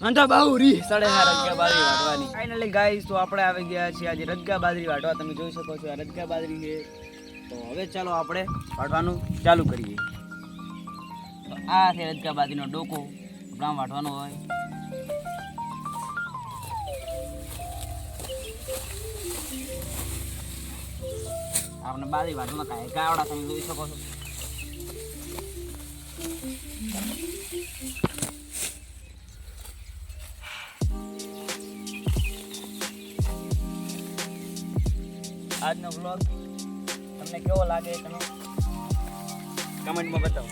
અંતા બહુ રી સડે હા રજગા બાજરી વાટવાની ફાઇનલી ગાઈસ તો આપણે આવી ગયા છીએ આજે રજગા બાજરી વાટવા તમે જોઈ શકો છો આ રજગા બાજરી છે તો હવે ચાલો આપણે વાટવાનું ચાલુ કરીએ તો આ છે રજગા બાજરીનો ડોકો ગામ વાટવાનો હોય આપણે બાજરી વાટવામાં કાંઈ ગાવડા તમે જોઈ શકો છો આજનો વ્લોગ તમને કેવો લાગે તમે કમેન્ટમાં બતાવો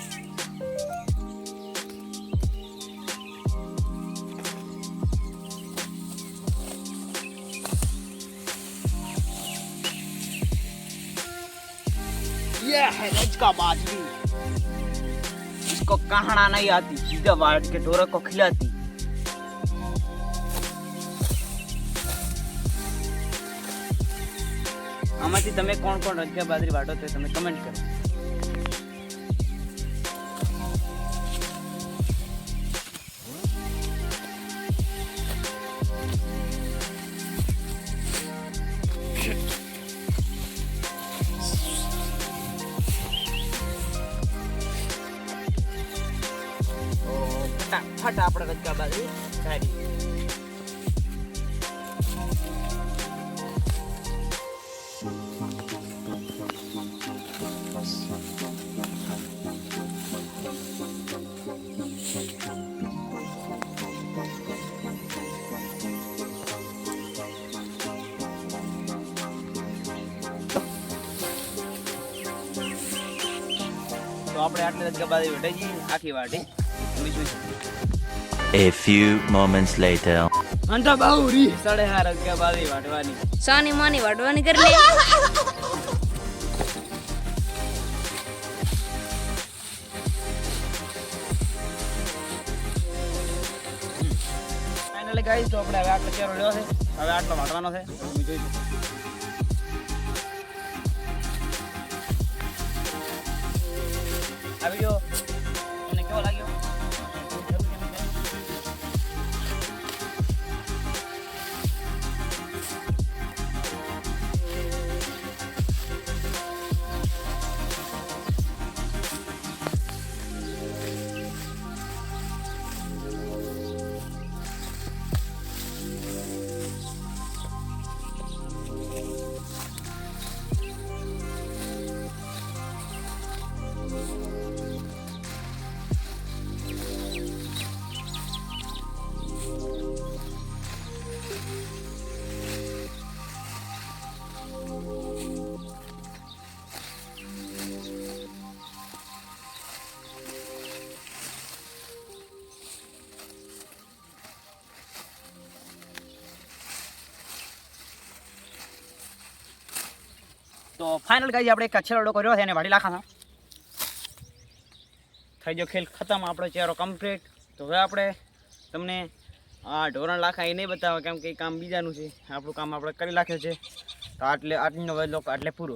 ये है रजका बाजरी इसको कहना नहीं आती सीधा वाट के ढोरक को खिलाती આમાંથી તમે કોણ કોણ રજગા બાજરી વાટો તો તમે કમેન્ટ કરો ફટાફટ આપણે રજગા બાજરી કાઢી તો આપણે આટલી રજગા બાજરી વટાઈ જઈએ આખી વાટી તમે જોઈ શકો A few moments later. અંતા બહુ રી સડે હા રજગા બાજરી વાટવાની સાની માની વાટવાની કરી લે ફાઇનલી ગાઈસ તો આપણે હવે આટલો ચેરો લેવો છે હવે આટલો વાટવાનો છે તમે જોઈ શકો આ વિડિયો તમને કેવો લાગ્યો તો ફાઇનલ ગાઈસ આપણે એક કચ્છેલો ડોકો રહ્યો છે એને વાડી લાખા થઈ ગયો ખેલ ખતમ આપણો ચહેરો કમ્પ્લીટ તો હવે આપણે તમને આ ઢોરણ લાખા એ નહીં બતાવે કેમ કે કામ બીજાનું છે આપણું કામ આપણે કરી નાખ્યું છે તો આટલે આજનો વ્લોગ આટલે પૂરો